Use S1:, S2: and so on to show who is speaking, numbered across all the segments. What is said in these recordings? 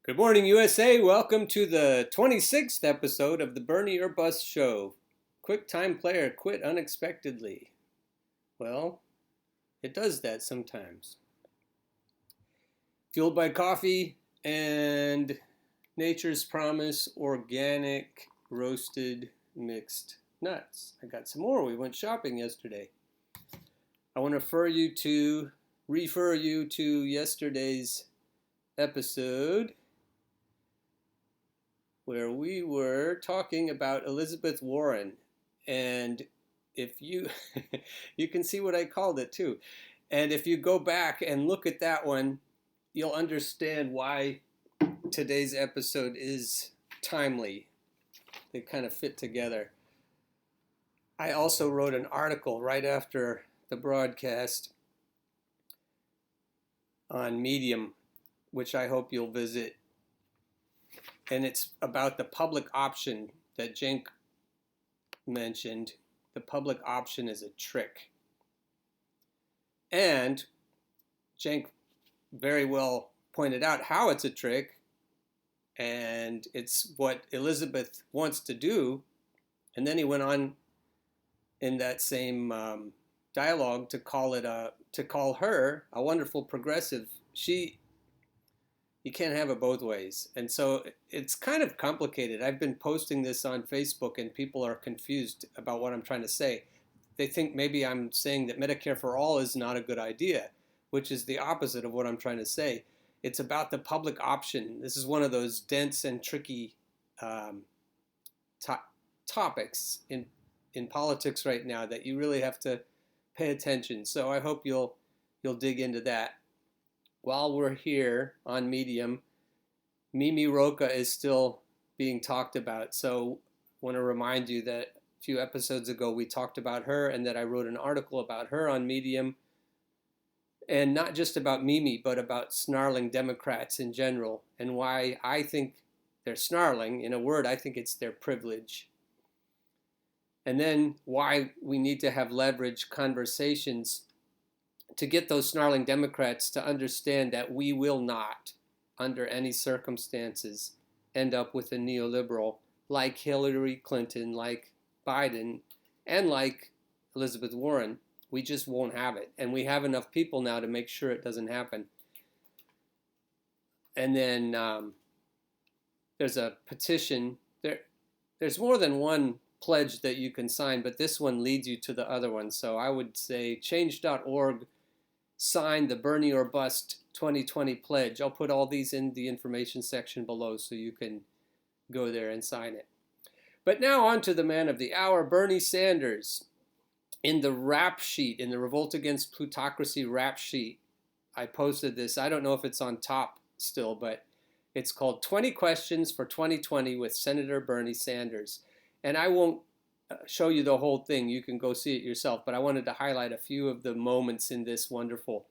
S1: Good morning, USA. Welcome to the 26th episode of the Bernie or Bust Show. Quick time player quit unexpectedly. Well, it does that sometimes. Fueled by coffee and Nature's Promise organic roasted mixed nuts. I got some more. We went shopping yesterday. I want to refer you to yesterday's episode where we were talking about Elizabeth Warren. And if you you can see what I called it too. And if you go back and look at that one, you'll understand why today's episode is timely. They kind of fit together. I also wrote an article right after the broadcast on Medium, which I hope you'll visit. And it's about the public option that Cenk mentioned. The public option is a trick. And Cenk very well pointed out how it's a trick, and it's what Elizabeth wants to do. And then he went on in that same dialogue to call her a wonderful progressive. You can't have it both ways. And so it's kind of complicated. I've been posting this on Facebook and people are confused about what I'm trying to say. They think maybe I'm saying that Medicare for all is not a good idea, which is the opposite of what I'm trying to say. It's about the public option. This is one of those dense and tricky topics in politics right now that you really have to pay attention. So I hope you'll dig into that. While we're here on Medium, Mimi Roca is still being talked about. So I want to remind you that a few episodes ago we talked about her and that I wrote an article about her on Medium. And not just about Mimi, but about snarling Democrats in general and why I think they're snarling. In a word, I think it's their privilege. And then why we need to have leverage conversations to get those snarling Democrats to understand that we will not, under any circumstances, end up with a neoliberal like Hillary Clinton, like Biden, and like Elizabeth Warren. We just won't have it. And we have enough people now to make sure it doesn't happen. And then there's a petition. There's more than one pledge that you can sign, but this one leads you to the other one. So I would say change.org. Sign the Bernie or Bust 2020 pledge. I'll put all these in the information section below so you can go there and sign it. But now on to the man of the hour, Bernie Sanders. In the rap sheet, in the Revolt Against Plutocracy rap sheet, I posted this. I don't know if it's on top still, but it's called 20 Questions for 2020 with Senator Bernie Sanders. And I won't show you the whole thing. You can go see it yourself, but I wanted to highlight a few of the moments in this wonderful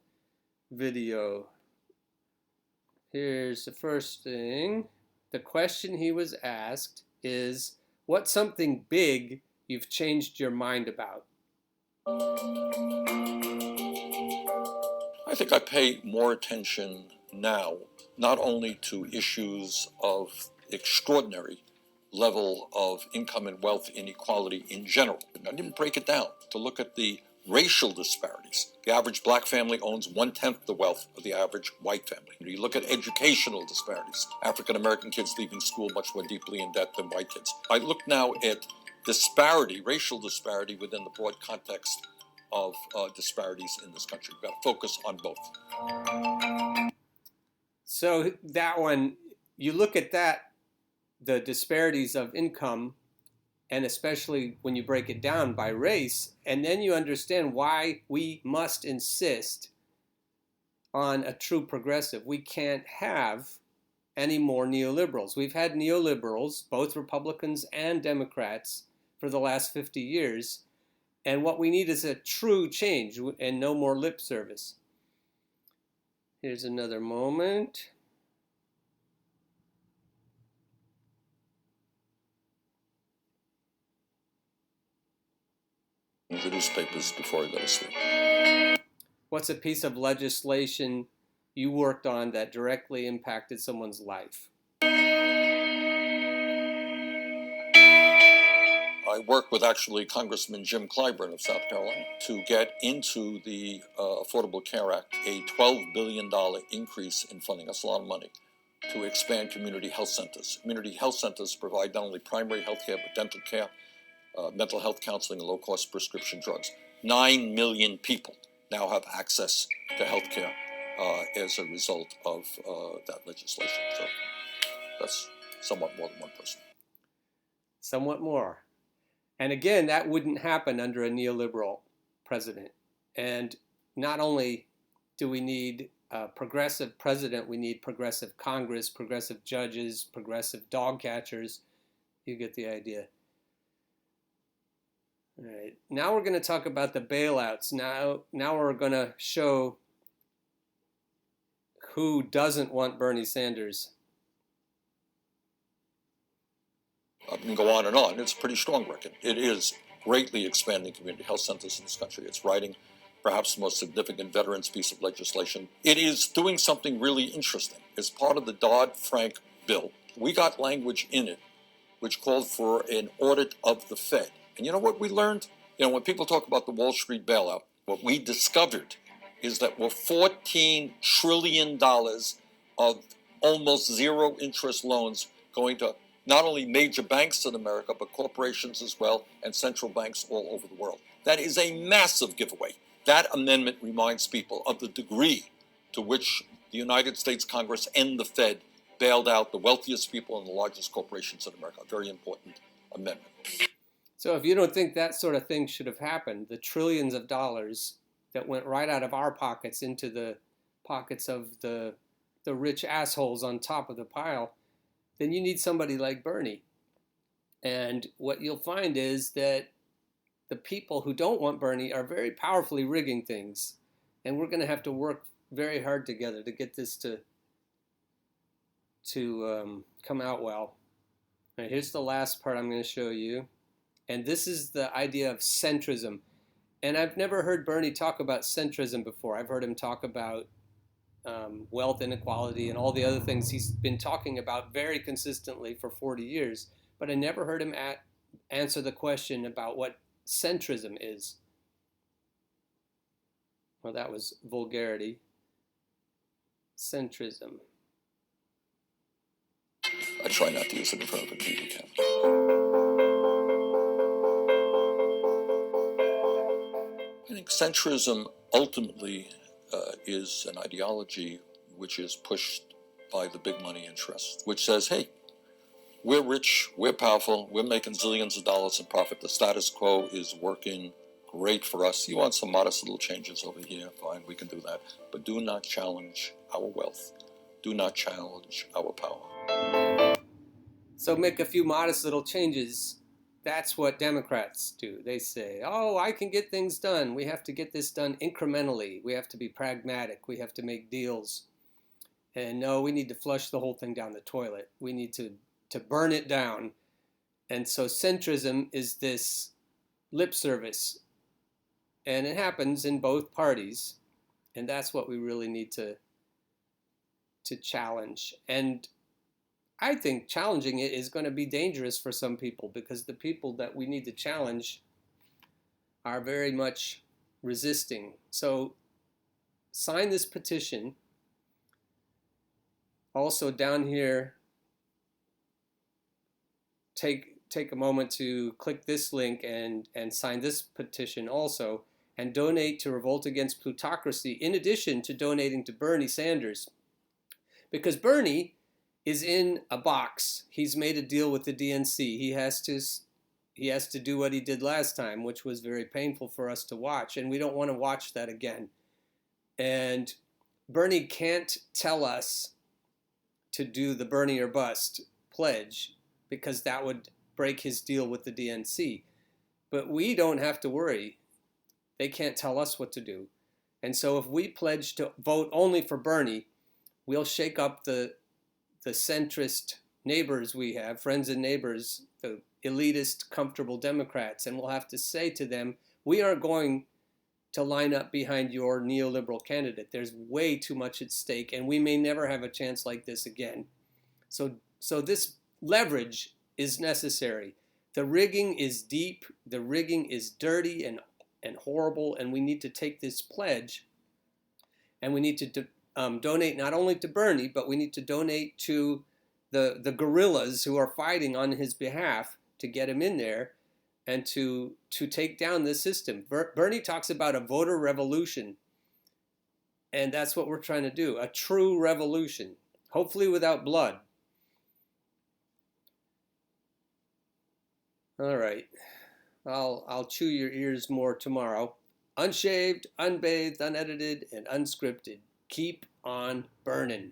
S1: video. Here's the first thing. The question he was asked is, what's something big you've changed your mind about?
S2: I think I pay more attention now, not only to issues of extraordinary level of income and wealth inequality in general. I didn't break it down to look at the racial disparities. The average black family owns 1/10 the wealth of the average white family. You look at educational disparities. African American kids leaving school much more deeply in debt than white kids. I look now at disparity, racial disparity within the broad context of disparities in this country. We've got to focus on both.
S1: So that one, you look at that, the disparities of income, and especially when you break it down by race, and then you understand why we must insist on a true progressive. We can't have any more neoliberals. We've had neoliberals, both Republicans and Democrats, for the last 50 years, and what we need is a true change and no more lip service. Here's another moment.
S2: The newspapers before I go to sleep.
S1: What's a piece of legislation you worked on that directly impacted someone's life?
S2: I worked with actually Congressman Jim Clyburn of South Carolina to get into the Affordable Care Act a $12 billion increase in funding. That's a lot of money to expand community health centers. Community health centers provide not only primary health care, but dental care, mental health counseling, and low-cost prescription drugs. 9 million people now have access to health care as a result of that legislation. So that's somewhat more than one person.
S1: Somewhat more. And again, that wouldn't happen under a neoliberal president. And not only do we need a progressive president, we need progressive Congress, progressive judges, progressive dog catchers. You get the idea. All right. Now we're going to talk about the bailouts. Now we're going to show who doesn't want Bernie Sanders.
S2: I can go on and on. It's a pretty strong record. It is greatly expanding community health centers in this country. It's writing perhaps the most significant veterans piece of legislation. It is doing something really interesting. As part of the Dodd-Frank bill, we got language in it which called for an audit of the Fed. And you know what we learned? When people talk about the Wall Street bailout, what we discovered is that we're $14 trillion of almost zero interest loans going to not only major banks in America, but corporations as well, and central banks all over the world. That is a massive giveaway. That amendment reminds people of the degree to which the United States Congress and the Fed bailed out the wealthiest people and the largest corporations in America. A very important amendment.
S1: So if you don't think that sort of thing should have happened, the trillions of dollars that went right out of our pockets into the pockets of the rich assholes on top of the pile, then you need somebody like Bernie. And what you'll find is that the people who don't want Bernie are very powerfully rigging things. And we're going to have to work very hard together to get this to come out well. All right, here's the last part I'm going to show you. And this is the idea of centrism. And I've never heard Bernie talk about centrism before. I've heard him talk about wealth inequality and all the other things he's been talking about very consistently for 40 years. But I never heard him answer the question about what centrism is. Well, that was vulgarity. Centrism.
S2: I try not to use it in front of a TV camera. I think centrism ultimately is an ideology which is pushed by the big money interests, which says, hey, we're rich, we're powerful, we're making zillions of dollars in profit. The status quo is working great for us. You want some modest little changes over here, fine, we can do that. But do not challenge our wealth. Do not challenge our power.
S1: So make a few modest little changes. That's what Democrats do. They say, oh, I can get things done. We have to get this done incrementally. We have to be pragmatic. We have to make deals. And no, we need to flush the whole thing down the toilet. We need to burn it down. And so centrism is this lip service. And it happens in both parties. And that's what we really need to challenge. And I think challenging it is going to be dangerous for some people, because the people that we need to challenge are very much resisting. So sign this petition. Also down here, take a moment to click this link and sign this petition also, and donate to Revolt Against Plutocracy, in addition to donating to Bernie Sanders. Because Bernie is in a box. He's made a deal with the DNC. He has to do what he did last time, which was very painful for us to watch, and we don't want to watch that again. And Bernie can't tell us to do the Bernie or Bust pledge, because that would break his deal with the DNC. But we don't have to worry. They can't tell us what to do. And so if we pledge to vote only for Bernie, we'll shake up the centrist neighbors we have, friends and neighbors, the elitist, comfortable Democrats, and we'll have to say to them, we are going to line up behind your neoliberal candidate. There's way too much at stake, and we may never have a chance like this again. So this leverage is necessary. The rigging is deep, the rigging is dirty and horrible, and we need to take this pledge, and we need to donate not only to Bernie, but we need to donate to the guerrillas who are fighting on his behalf to get him in there and to take down this system. Bernie talks about a voter revolution, and that's what we're trying to do, a true revolution, hopefully without blood. All right, I'll chew your ears more tomorrow. Unshaved, unbathed, unedited, and unscripted. Keep on burning.